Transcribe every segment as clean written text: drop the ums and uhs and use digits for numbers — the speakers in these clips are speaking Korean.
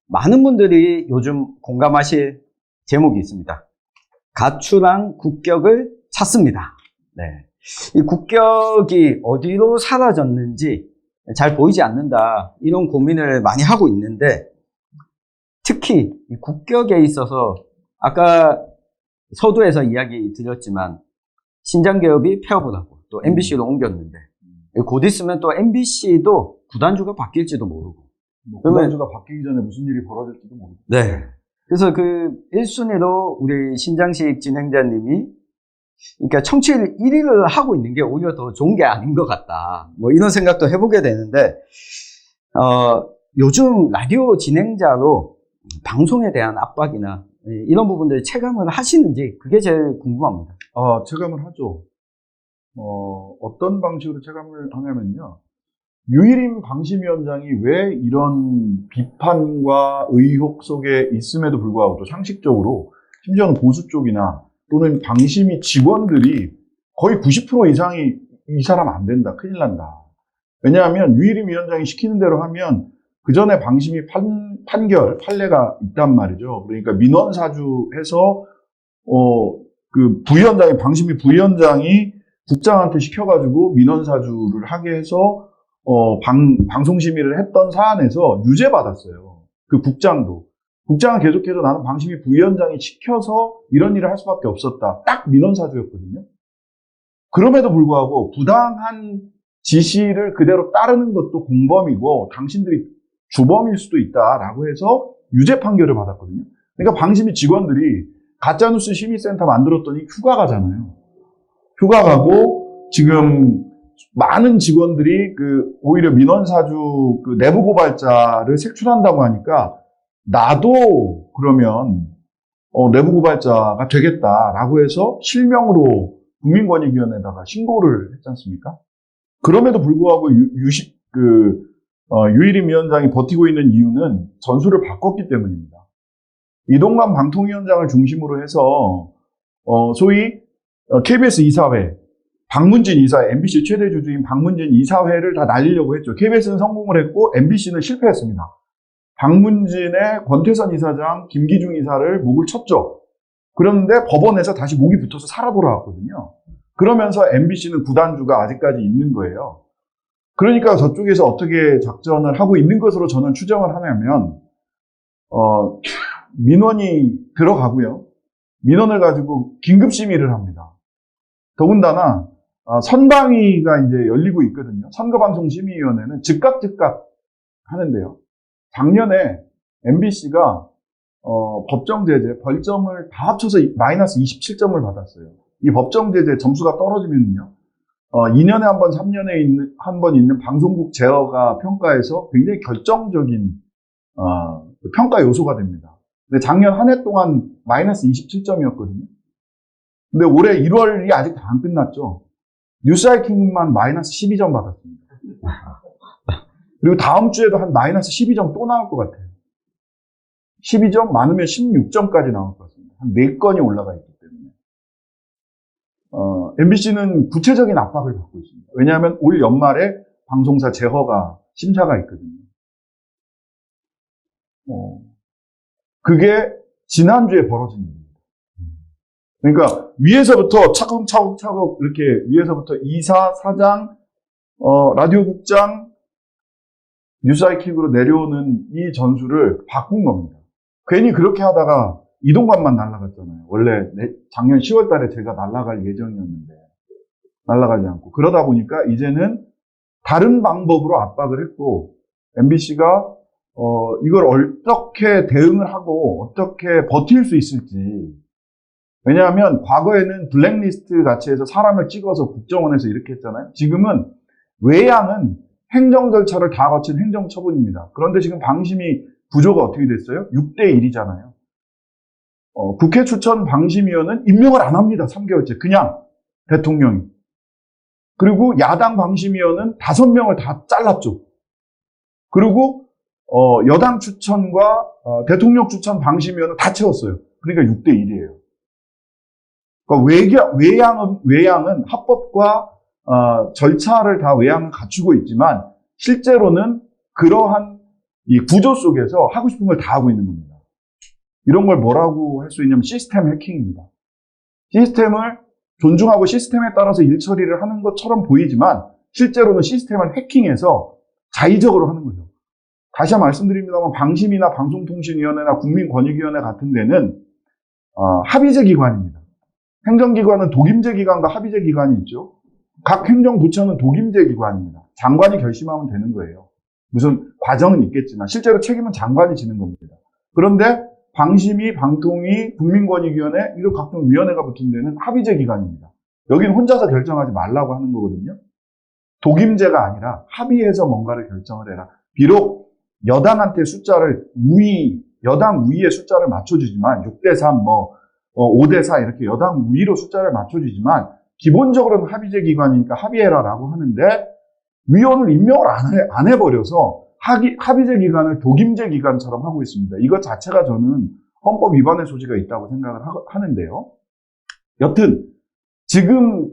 많은 분들이 요즘 공감하실 제목이 있습니다. 가출한 국격을 찾습니다. 네. 이 국격이 어디로 사라졌는지 잘 보이지 않는다. 이런 고민을 많이 하고 있는데, 특히 이 국격에 있어서 아까 서두에서 이야기 드렸지만 신장개업이 폐업을 하고 또 MBC로 옮겼는데, 곧 있으면 또 MBC도 구단주가 바뀔지도 모르고, 구단주가 바뀌기 전에 무슨 일이 벌어질지도 모르고. 네. 그래서 그 1순위로 우리 신장식 진행자님이, 그러니까 청취율 1위를 하고 있는 게 오히려 더 좋은 게 아닌 것 같다. 뭐 이런 생각도 해보게 되는데, 요즘 라디오 진행자로 방송에 대한 압박이나 이런 부분들 체감을 하시는지 그게 제일 궁금합니다. 체감을 하죠. 어떤 방식으로 체감을 하냐면요. 유일임 방심위원장이 왜 이런 비판과 의혹 속에 있음에도 불구하고 또 상식적으로 심지어는 보수 쪽이나 또는 방심위 직원들이 거의 90% 이상이 이 사람 안 된다, 큰일 난다. 왜냐하면 유일임 위원장이 시키는 대로 하면 그 전에 방심위 판례가 있단 말이죠. 그러니까 민원사주해서 그 부위원장이, 방심위 부위원장이 국장한테 시켜가지고 민원사주를 하게 해서 방송심의를 했던 사안에서 유죄받았어요. 그 국장도. 국장은 계속해서 나는 방심위 부위원장이 시켜서 이런 일을 할 수밖에 없었다. 딱 민원사주였거든요. 그럼에도 불구하고 부당한 지시를 그대로 따르는 것도 공범이고 당신들이 주범일 수도 있다라고 해서 유죄 판결을 받았거든요. 그러니까 방심위 직원들이 가짜뉴스 심의센터 만들었더니 휴가 가잖아요. 휴가 가고 지금 많은 직원들이 오히려 민원사주 내부 고발자를 색출한다고 하니까 나도 그러면 내부 고발자가 되겠다라고 해서 실명으로 국민권익위원회에다가 신고를 했지 않습니까? 그럼에도 불구하고 유일임 위원장이 버티고 있는 이유는 전술을 바꿨기 때문입니다. 이동관 방통위원장을 중심으로 해서 소위 KBS 이사회, 박문진 이사회, MBC 최대 주주인 박문진 이사회를 다 날리려고 했죠. KBS는 성공을 했고 MBC는 실패했습니다. 박문진의 권태선 이사장, 김기중 이사를 목을 쳤죠. 그런데 법원에서 다시 목이 붙어서 살아 돌아왔거든요. 그러면서 MBC는 구단주가 아직까지 있는 거예요. 그러니까 저쪽에서 어떻게 작전을 하고 있는 것으로 저는 추정을 하냐면 민원이 들어가고요. 민원을 가지고 긴급심의를 합니다. 더군다나 선방위가 이제 열리고 있거든요. 선거방송심의위원회는 즉각 하는데요. 작년에 MBC가 법정 제재, 벌점을 다 합쳐서 마이너스 27점을 받았어요. 이 법정 제재 점수가 떨어지면요. 2년에 한 번, 3년에 한 번 있는 방송국 제어가 평가에서 굉장히 결정적인 평가 요소가 됩니다. 근데 작년 한 해 동안 마이너스 27점이었거든요. 근데 올해 1월이 아직 다 안 끝났죠. 뉴스하이킹만 마이너스 12점 받았습니다. 그리고 다음 주에도 한 마이너스 12점 또 나올 것 같아요. 12점 많으면 16점까지 나올 것 같습니다. 한 4건이 올라가 있기 때문에. MBC는 구체적인 압박을 받고 있습니다. 왜냐하면 올 연말에 방송사 제허가 심사가 있거든요. 그게 지난주에 벌어진 일입니다. 그러니까 위에서부터 차곡차곡 이렇게 위에서부터 이사, 사장, 라디오국장, 뉴스하이킥으로 내려오는 이 전술을 바꾼 겁니다. 괜히 그렇게 하다가 이동관만 날아갔잖아요. 원래 작년 10월 달에 제가 날아갈 예정이었는데 날아가지 않고, 그러다 보니까 이제는 다른 방법으로 압박을 했고, MBC가 이걸 어떻게 대응을 하고 어떻게 버틸 수 있을지. 왜냐하면 과거에는 블랙리스트 같이 해서 사람을 찍어서 국정원에서 이렇게 했잖아요. 지금은 외양은 행정 절차를 다 거친 행정처분입니다. 그런데 지금 방심위 구조가 어떻게 됐어요? 6대1이잖아요. 국회 추천 방심위원은 임명을 안 합니다. 3개월째. 그냥 대통령이. 그리고 야당 방심위원은 5명을 다 잘랐죠. 그리고 여당 추천과 대통령 추천 방심위원은 다 채웠어요. 그러니까 6대1이에요. 그러니까 외양은 합법과 절차를 다 외양은 갖추고 있지만 실제로는 그러한 이 구조 속에서 하고 싶은 걸 다 하고 있는 겁니다. 이런 걸 뭐라고 할 수 있냐면 시스템 해킹입니다. 시스템을 존중하고 시스템에 따라서 일 처리를 하는 것처럼 보이지만 실제로는 시스템을 해킹해서 자의적으로 하는 거죠. 다시 한번 말씀드립니다만 방심이나 방송통신위원회나 국민권익위원회 같은 데는 합의제 기관입니다. 행정기관은 독임제 기관과 합의제 기관이 있죠. 각 행정부처는 독임제 기관입니다. 장관이 결심하면 되는 거예요. 무슨 과정은 있겠지만 실제로 책임은 장관이 지는 겁니다. 그런데 방심위, 방통위, 국민권익위원회 이런 각종 위원회가 붙은 데는 합의제 기관입니다. 여기는 혼자서 결정하지 말라고 하는 거거든요. 독임제가 아니라 합의해서 뭔가를 결정을 해라. 비록 여당한테 숫자를 여당 우위의 숫자를 맞춰주지만 6대3, 5대4 이렇게 여당 우위로 숫자를 맞춰주지만 기본적으로는 합의제 기관이니까 합의해라라고 하는데 위원을 임명을 안 해버려서 합의제 기관을 독임제 기관처럼 하고 있습니다. 이것 자체가 저는 헌법 위반의 소지가 있다고 생각을 하는데요. 여튼 지금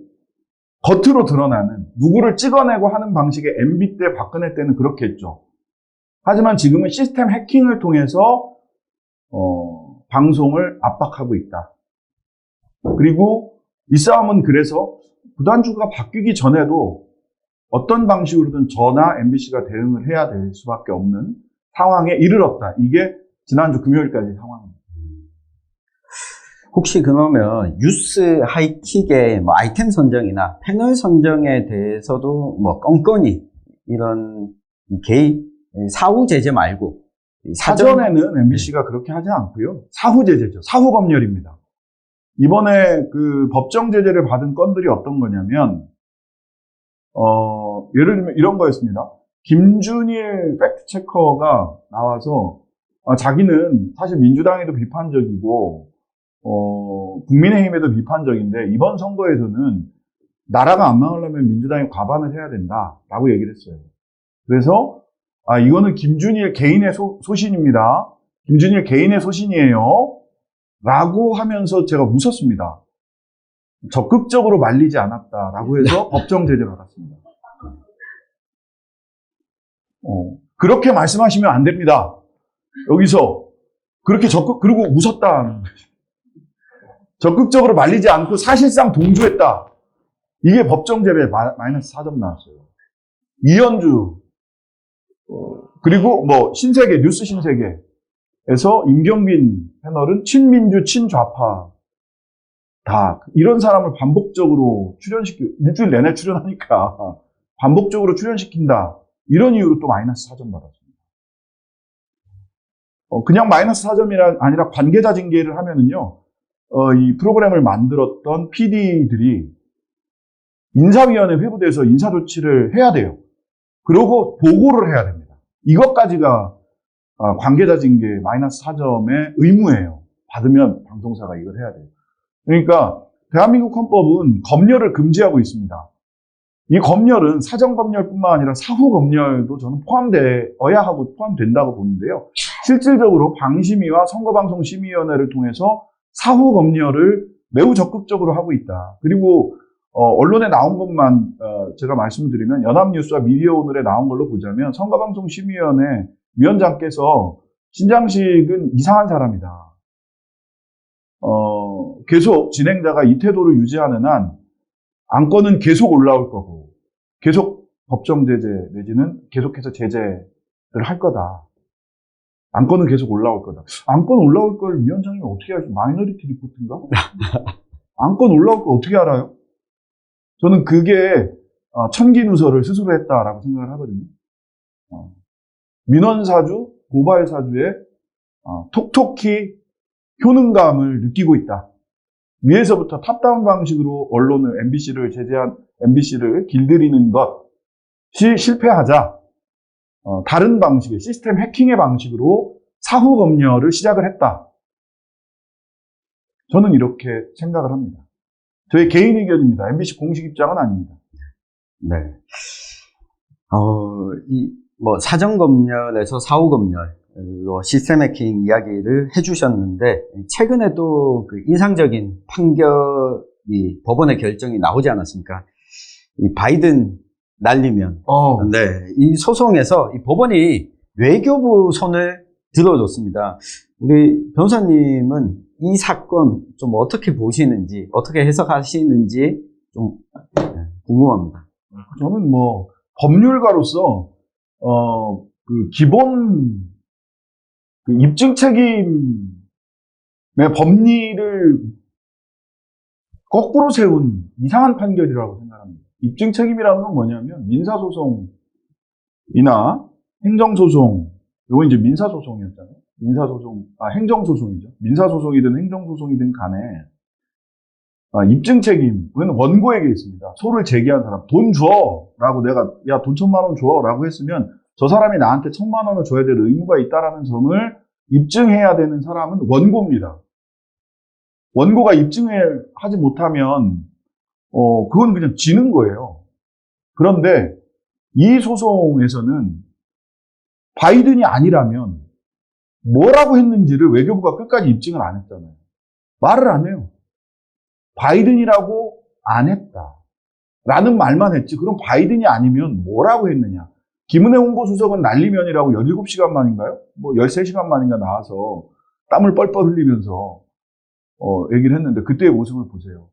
겉으로 드러나는 누구를 찍어내고 하는 방식의 MB 때 박근혜 때는 그렇게 했죠. 하지만 지금은 시스템 해킹을 통해서 방송을 압박하고 있다. 그리고 이 싸움은 그래서 구단주가 바뀌기 전에도 어떤 방식으로든 저나 MBC가 대응을 해야 될 수밖에 없는 상황에 이르렀다. 이게 지난주 금요일까지 상황입니다. 혹시 그러면 뉴스 하이킥의 아이템 선정이나 패널 선정에 대해서도 껌껌이 이런 개입, 사후 제재 말고 사전에는 MBC가 그렇게 하지 않고요. 사후 제재죠. 사후 검열입니다. 이번에 그 법정 제재를 받은 건들이 어떤 거냐면 예를 들면 이런 거였습니다. 김준일 팩트체커가 나와서 자기는 사실 민주당에도 비판적이고 국민의힘에도 비판적인데 이번 선거에서는 나라가 안 망하려면 민주당이 과반을 해야 된다라고 얘기를 했어요. 그래서 이거는 김준일 개인의 소신입니다. 김준일 개인의 소신이에요. 라고 하면서 제가 웃었습니다. 적극적으로 말리지 않았다라고 해서 법정 제재 받았습니다. 그렇게 말씀하시면 안 됩니다. 여기서 그렇게 그리고 웃었다. 적극적으로 말리지 않고 사실상 동조했다. 이게 법정 제재 마이너스 4점 나왔어요. 이현주 그리고 신세계 뉴스 신세계에서 임경빈 패널은 친민주 친좌파 다 이런 사람을 반복적으로 일주일 내내 출연하니까 반복적으로 출연시킨다. 이런 이유로 또 마이너스 4점 받았습니다. 그냥 마이너스 4점이 아니라 관계자 징계를 하면은요, 이 프로그램을 만들었던 PD들이 인사위원회 회부돼서 인사조치를 해야 돼요. 그리고 보고를 해야 됩니다. 이것까지가 관계자 징계 마이너스 4점의 의무예요. 받으면 방송사가 이걸 해야 돼요. 그러니까 대한민국 헌법은 검열을 금지하고 있습니다. 이 검열은 사전 검열뿐만 아니라 사후 검열도 저는 포함되어야 하고 포함된다고 보는데요. 실질적으로 방심위와 선거방송심의위원회를 통해서 사후 검열을 매우 적극적으로 하고 있다. 그리고 언론에 나온 것만 제가 말씀드리면 연합뉴스와 미디어오늘에 나온 걸로 보자면 선거방송심의위원회 위원장께서 신장식은 이상한 사람이다. 계속 진행자가 이 태도를 유지하는 한 안건은 계속 올라올 거고 계속 법정 제재 내지는 계속해서 제재를 할 거다. 안건은 계속 올라올 거다. 안건 올라올 걸 위원장이 어떻게 알지? 마이너리티 리포트인가? 안건 올라올 걸 어떻게 알아요? 저는 그게 천기누설을 스스로 했다라고 생각을 하거든요. 민원사주, 고발사주에 톡톡히 효능감을 느끼고 있다. 위에서부터 탑다운 방식으로 언론을 MBC를 제재한 MBC를 길들이는 것이 실패하자 다른 방식의 시스템 해킹의 방식으로 사후 검열을 시작을 했다. 저는 이렇게 생각을 합니다. 저의 개인 의견입니다. MBC 공식 입장은 아닙니다. 네. 사전 검열에서 사후 검열, 시스템 해킹 이야기를 해주셨는데, 최근에도 그 인상적인 판결이, 법원의 결정이 나오지 않았습니까? 이 바이든 날리면. 네. 이 소송에서 이 법원이 외교부 손을 들어줬습니다. 우리 변호사님은 이 사건 좀 어떻게 보시는지, 어떻게 해석하시는지 좀 궁금합니다. 저는 뭐 법률가로서 그 기본 그 입증 책임의 법리를 거꾸로 세운 이상한 판결이라고 생각합니다. 입증 책임이라는 건 뭐냐면 민사소송이나 행정소송, 요거 이제 민사소송이었잖아요. 행정소송이죠. 민사소송이든 행정소송이든 간에 입증 책임은 원고에게 있습니다. 소를 제기한 사람, 돈 줘! 라고 내가, 야, 돈 1,000만 원 줘! 라고 했으면 저 사람이 나한테 1,000만 원을 줘야 될 의무가 있다라는 점을 입증해야 되는 사람은 원고입니다. 원고가 입증을 하지 못하면, 그건 그냥 지는 거예요. 그런데 이 소송에서는 바이든이 아니라면 뭐라고 했는지를 외교부가 끝까지 입증을 안 했잖아요. 말을 안 해요. 바이든이라고 안 했다. 라는 말만 했지. 그럼 바이든이 아니면 뭐라고 했느냐. 김은혜 홍보수석은 난리면이라고 17시간 만인가요? 뭐 13시간 만인가 나와서 땀을 뻘뻘 흘리면서 얘기를 했는데 그때의 모습을 보세요.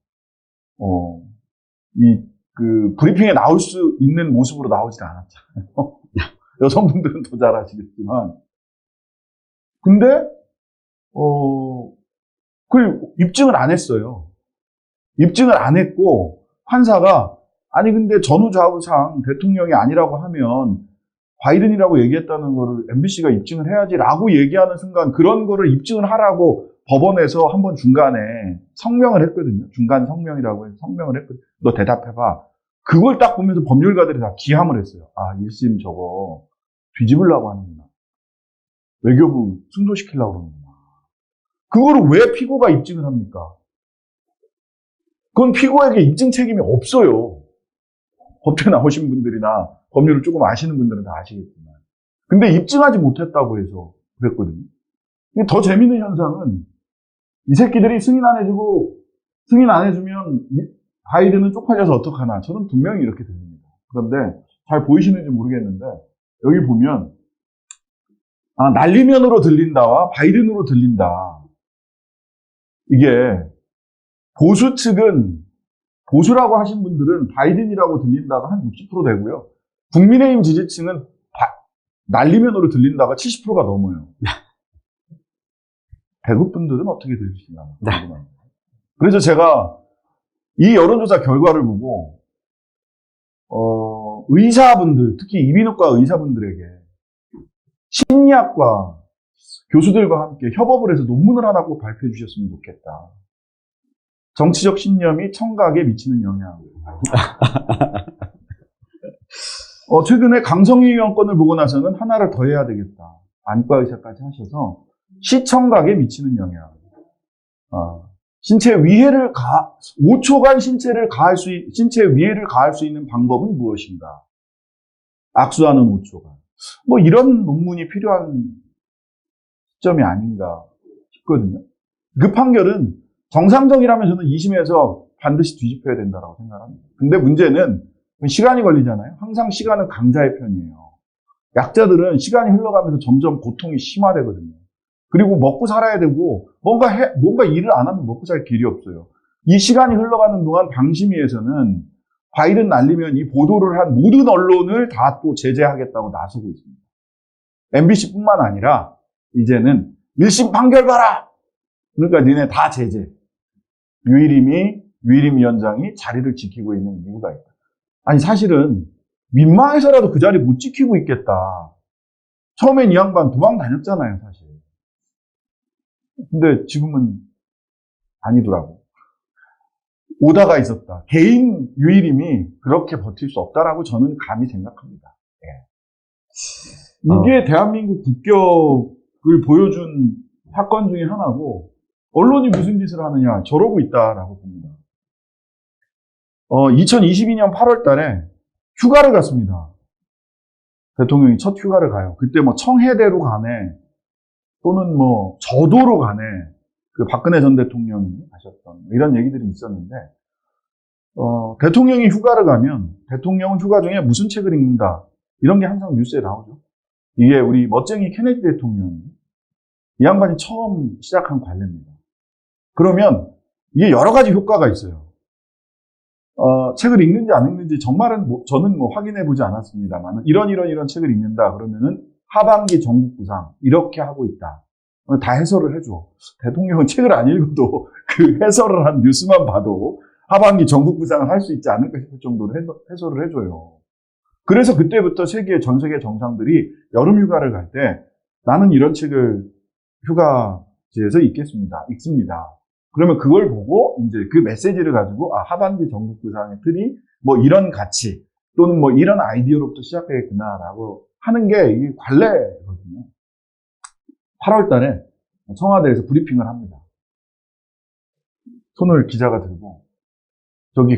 그 브리핑에 나올 수 있는 모습으로 나오질 않았잖아요. 여성분들은 더 잘 아시겠지만. 근데 그걸 입증을 안 했어요. 입증을 안 했고 판사가 아니 근데 전후좌우상 대통령이 아니라고 하면 바이든이라고 얘기했다는 거를 MBC가 입증을 해야지라고 얘기하는 순간 그런 거를 입증을 하라고 법원에서 한번 중간에 성명을 했거든요. 중간 성명이라고 해서 성명을 했거든요. 너 대답해봐. 그걸 딱 보면서 법률가들이 다 기함을 했어요. 아, 1심 저거 뒤집으려고 하는구나. 외교부 승소시키려고 그러는구나. 그거를 왜 피고가 입증을 합니까? 그건 피고에게 입증 책임이 없어요. 법대 나오신 분들이나 법률을 조금 아시는 분들은 다 아시겠지만. 근데 입증하지 못했다고 해서 그랬거든요. 더 재밌는 현상은 이 새끼들이 승인 안 해주면 바이든은 쪽팔려서 어떡하나. 저는 분명히 이렇게 들립니다. 그런데 잘 보이시는지 모르겠는데 여기 보면 난리면으로 들린다와 바이든으로 들린다. 이게 보수 측은 보수라고 하신 분들은 바이든이라고 들린다가 한 60% 되고요. 국민의힘 지지층은 난리면으로 들린다가 70%가 넘어요. 대구 분들은 어떻게 들으시나 궁금합니다. 그래서 제가 이 여론조사 결과를 보고 의사분들, 특히 이비인후과 의사분들에게 심리학과 교수들과 함께 협업을 해서 논문을 하나 꼭 발표해 주셨으면 좋겠다. 정치적 신념이 청각에 미치는 영향. 최근에 강성희 의원 건을 보고 나서는 하나를 더 해야 되겠다. 안과 의사까지 하셔서 시청각에 미치는 영향. 신체 위해를 5초간 신체 위해를 가할 수 있는 방법은 무엇인가? 악수하는 5초간. 뭐 이런 논문이 필요한 시점이 아닌가 싶거든요. 그 판결은 정상적이라면 저는 2심에서 반드시 뒤집혀야 된다고 생각합니다. 근데 문제는 시간이 걸리잖아요. 항상 시간은 강자의 편이에요. 약자들은 시간이 흘러가면서 점점 고통이 심화되거든요. 그리고 먹고 살아야 되고 뭔가 일을 안 하면 먹고 살 길이 없어요. 이 시간이 흘러가는 동안 방심위에서는 바이든 날리면 이 보도를 한 모든 언론을 다 또 제재하겠다고 나서고 있습니다. MBC뿐만 아니라 이제는 1심 판결 봐라! 그러니까 니네 다 제재. 유일임 위원장이 자리를 지키고 있는 이유가 있다. 아니 사실은 민망해서라도 그 자리 못 지키고 있겠다. 처음엔 이 양반 도망 다녔잖아요, 사실. 근데 지금은 아니더라고. 오다가 있었다. 개인 유일임이 그렇게 버틸 수 없다라고 저는 감히 생각합니다. 이게 대한민국 국격을 보여준 사건 중에 하나고 언론이 무슨 짓을 하느냐 저러고 있다라고 봅니다. 2022년 8월 달에 휴가를 갔습니다. 대통령이 첫 휴가를 가요. 그때 뭐 청해대로 가네 또는 뭐 저도로 가네 그 박근혜 전 대통령이 하셨던 이런 얘기들이 있었는데 대통령이 휴가를 가면 대통령은 휴가 중에 무슨 책을 읽는다 이런 게 항상 뉴스에 나오죠. 이게 우리 멋쟁이 케네디 대통령이 이 양반이 처음 시작한 관례입니다. 그러면 이게 여러 가지 효과가 있어요. 책을 읽는지 안 읽는지 정말은 저는 확인해 보지 않았습니다만 이런 책을 읽는다 그러면은 하반기 전국 구상 이렇게 하고 있다. 다 해설을 해줘. 대통령은 책을 안 읽어도 그 해설을 한 뉴스만 봐도 하반기 전국 구상을 할 수 있지 않을까 싶을 정도로 해설을 해줘요. 그래서 그때부터 전 세계 정상들이 여름 휴가를 갈 때 나는 이런 책을 휴가지에서 읽습니다. 그러면 그걸 보고 이제 그 메시지를 가지고 하반기 전국 구상의 틀이 이런 가치 또는 이런 아이디어로부터 시작되겠구나라고 하는 게 이게 관례거든요. 8월 달에 청와대에서 브리핑을 합니다. 손을 기자가 들고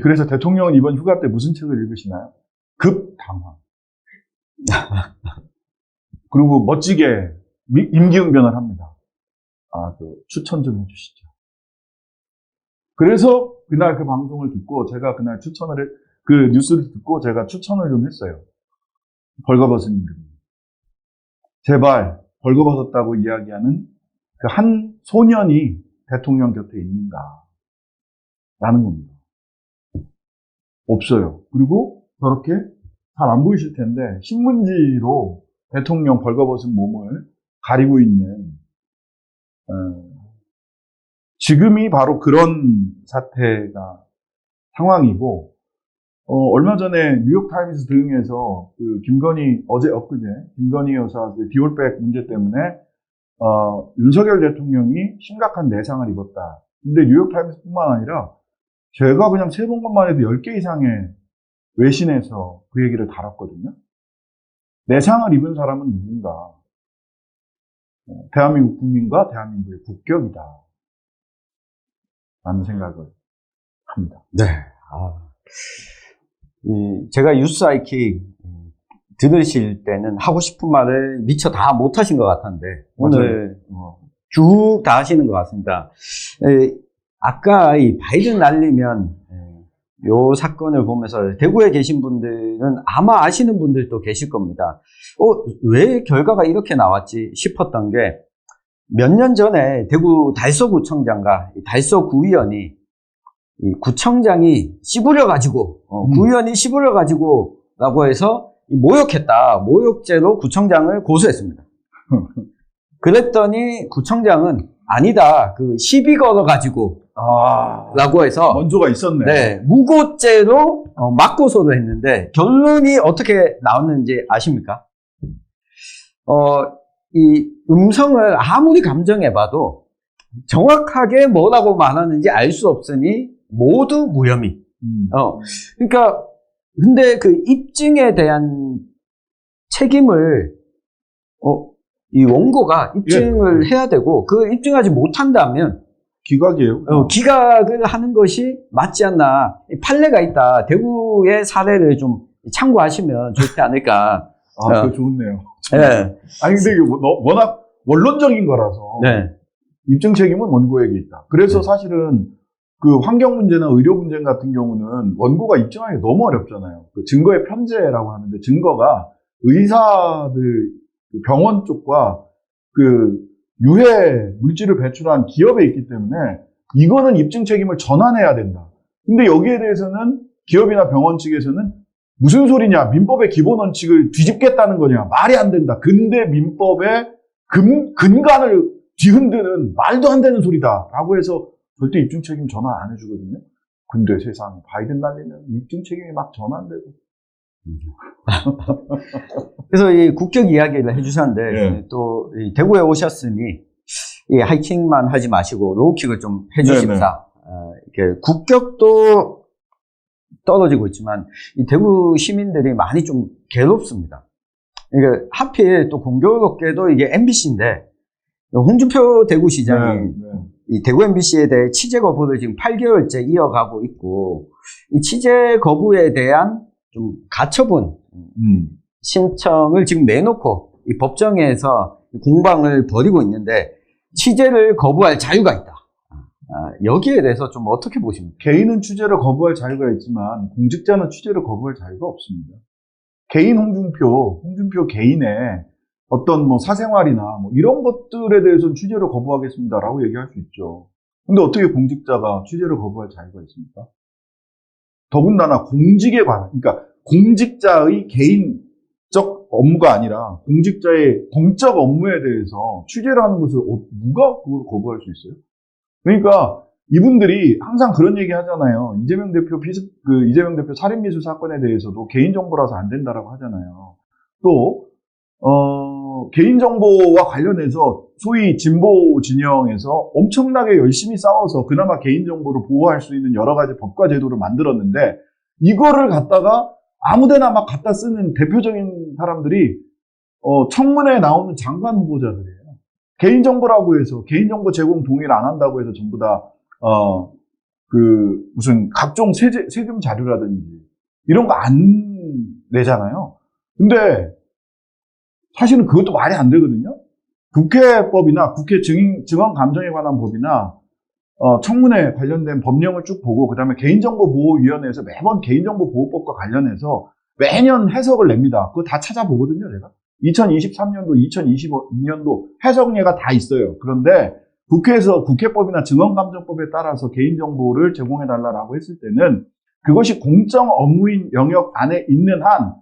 그래서 대통령은 이번 휴가 때 무슨 책을 읽으시나요? 급당황. 그리고 멋지게 임기응변을 합니다. 추천 좀 해주시죠. 그래서 그날 그 방송을 듣고 제가 그날 그 뉴스를 듣고 제가 추천을 좀 했어요. 벌거벗은 임금. 제발 벌거벗었다고 이야기하는 그 한 소년이 대통령 곁에 있는가 라는 겁니다. 없어요. 그리고 저렇게 잘 안 보이실 텐데 신문지로 대통령 벌거벗은 몸을 가리고 있는 지금이 바로 그런 상황이고 얼마 전에 뉴욕타임스 등에서 엊그제 김건희 여사 그 디올백 문제 때문에 윤석열 대통령이 심각한 내상을 입었다. 근데 뉴욕타임스뿐만 아니라 제가 그냥 세 본 것만 해도 10개 이상의 외신에서 그 얘기를 다뤘거든요. 내상을 입은 사람은 누군가? 대한민국 국민과 대한민국의 국격이다. 라는 생각을 합니다. 네. 제가 유스아이킥 들으실 때는 하고 싶은 말을 미처 다 못하신 것 같은데 오늘 쭉 다 하시는 것 같습니다. 아까 이 바이든 날리면 요 사건을 보면서 대구에 계신 분들은 아마 아시는 분들도 계실 겁니다. 왜 결과가 이렇게 나왔지 싶었던 게 몇 년 전에 대구 달서구청장과 달서구의원이 이 구청장이 씹으려가지고 구의원이 씹으려가지고 라고 해서 모욕했다. 모욕죄로 구청장을 고소했습니다. 그랬더니 구청장은 아니다. 그 시비 걸어가지고 라고 해서 원조가 있었네. 네, 무고죄로 맞고소를 했는데 결론이 어떻게 나왔는지 아십니까? 이 음성을 아무리 감정해봐도 정확하게 뭐라고 말하는지 알 수 없으니 모두 무혐의. 그러니까 근데 그 입증에 대한 책임을 이 원고가 입증을 해야 되고 그 입증하지 못한다면 기각이에요. 기각을 하는 것이 맞지 않나. 판례가 있다. 대구의 사례를 좀 참고하시면 좋지 않을까. 그거 좋네요. 네. 아니 근데 이게 워낙 원론적인 거라서 네. 입증 책임은 원고에게 있다. 그래서 사실은 그 환경 문제나 의료 문제 같은 경우는 원고가 입증하기 너무 어렵잖아요. 그 증거의 편제라고 하는데 증거가 의사들 병원 쪽과 그 유해 물질을 배출한 기업에 있기 때문에 이거는 입증 책임을 전환해야 된다. 근데 여기에 대해서는 기업이나 병원 측에서는 무슨 소리냐, 민법의 기본 원칙을 뒤집겠다는 거냐, 말이 안 된다. 근데 민법의 근간을 뒤흔드는 말도 안 되는 소리다 라고 해서 절대 입증 책임 전환 안 해주거든요. 근데 세상에 바이든 날리면 입증 책임이 막 전환되고. 그래서 이 국격 이야기를 해주셨는데 네. 또 이 대구에 오셨으니 이 하이킹만 하지 마시고 로우킥을 좀 해주십사. 이렇게 국격도 떨어지고 있지만 이 대구 시민들이 많이 좀 괴롭습니다. 이게 하필 또 공교롭게도 이게 MBC인데 홍준표 대구시장이 이 대구 MBC에 대해 취재 거부를 지금 8개월째 이어가고 있고 이 취재 거부에 대한 좀 가처분 신청을 지금 내놓고 이 법정에서 공방을 벌이고 있는데 취재를 거부할 자유가 있다. 여기에 대해서 좀 어떻게 보십니까? 개인은 취재를 거부할 자유가 있지만 공직자는 취재를 거부할 자유가 없습니다. 개인 홍준표 개인의 어떤 뭐 사생활이나 뭐 이런 것들에 대해서는 취재를 거부하겠습니다라고 얘기할 수 있죠. 근데 어떻게 공직자가 취재를 거부할 자유가 있습니까? 더군다나 공직에 관한, 그러니까 공직자의 개인적 업무가 아니라 공직자의 공적 업무에 대해서 취재를 하는 것을 누가 그걸 거부할 수 있어요? 그러니까 이분들이 항상 그런 얘기 하잖아요. 이재명 대표 살인미수 사건에 대해서도 개인정보라서 안 된다라고 하잖아요. 또 개인정보와 관련해서 소위 진보 진영에서 엄청나게 열심히 싸워서 그나마 개인정보를 보호할 수 있는 여러 가지 법과 제도를 만들었는데 이거를 갖다가 아무데나 막 갖다 쓰는 대표적인 사람들이 청문회에 나오는 장관 후보자들이에요. 개인정보라고 해서 개인정보 제공 동의를 안 한다고 해서 전부 다 무슨 각종 세금 자료라든지 이런 거 안 내잖아요. 근데 사실은 그것도 말이 안 되거든요. 국회법이나 국회 증언 감정에 관한 법이나 청문회 관련된 법령을 쭉 보고 그다음에 개인정보보호위원회에서 매번 개인정보보호법과 관련해서 매년 해석을 냅니다. 그거 다 찾아보거든요, 제가. 2023년도, 2022년도 해석례가 다 있어요. 그런데 국회에서 국회법이나 증언감정법에 따라서 개인정보를 제공해달라고 했을 때는 그것이 공적 업무인 영역 안에 있는 한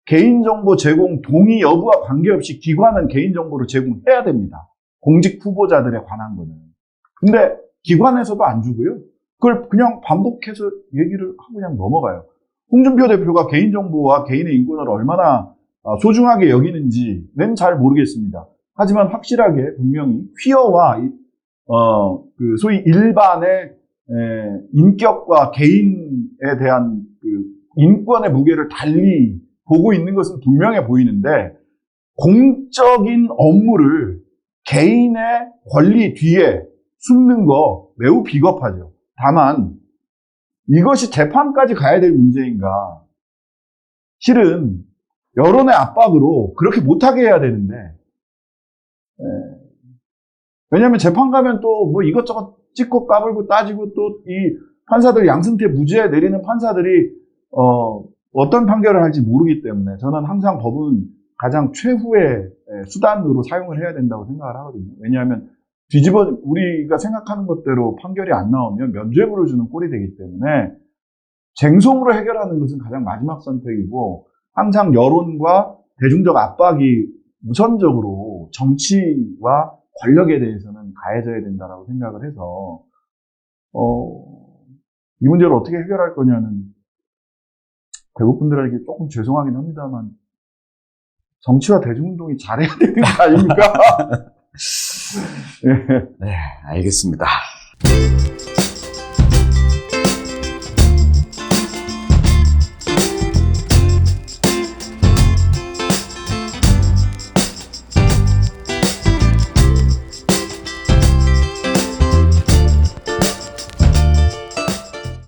개인정보 제공 동의 여부와 관계없이 기관은 개인정보를 제공해야 됩니다. 공직 후보자들에 관한 거는. 근데 기관에서도 안 주고요. 그걸 그냥 반복해서 얘기를 하고 그냥 넘어가요. 홍준표 대표가 개인정보와 개인의 인권을 얼마나 소중하게 여기는지는 잘 모르겠습니다. 하지만 확실하게 분명히 퀴어와 소위 일반의 인격과 개인에 대한 인권의 무게를 달리 보고 있는 것은 분명해 보이는데 공적인 업무를 개인의 권리 뒤에 숨는 거 매우 비겁하죠. 다만 이것이 재판까지 가야 될 문제인가? 실은 여론의 압박으로 그렇게 못하게 해야 되는데 왜냐하면 재판 가면 또 뭐 이것저것 찍고 까불고 따지고 또 이 판사들 양승태 무죄 내리는 판사들이 어떤 판결을 할지 모르기 때문에 저는 항상 법은 가장 최후의 수단으로 사용을 해야 된다고 생각을 하거든요. 왜냐하면 우리가 생각하는 것대로 판결이 안 나오면 면죄부를 주는 꼴이 되기 때문에 쟁송으로 해결하는 것은 가장 마지막 선택이고 항상 여론과 대중적 압박이 우선적으로 정치와 권력에 대해서는 가해져야 된다고 생각을 해서 이 문제를 어떻게 해결할 거냐는 대구 분들에게 조금 죄송하긴 합니다만 정치와 대중운동이 잘해야 되는 거 아닙니까? 네, 알겠습니다.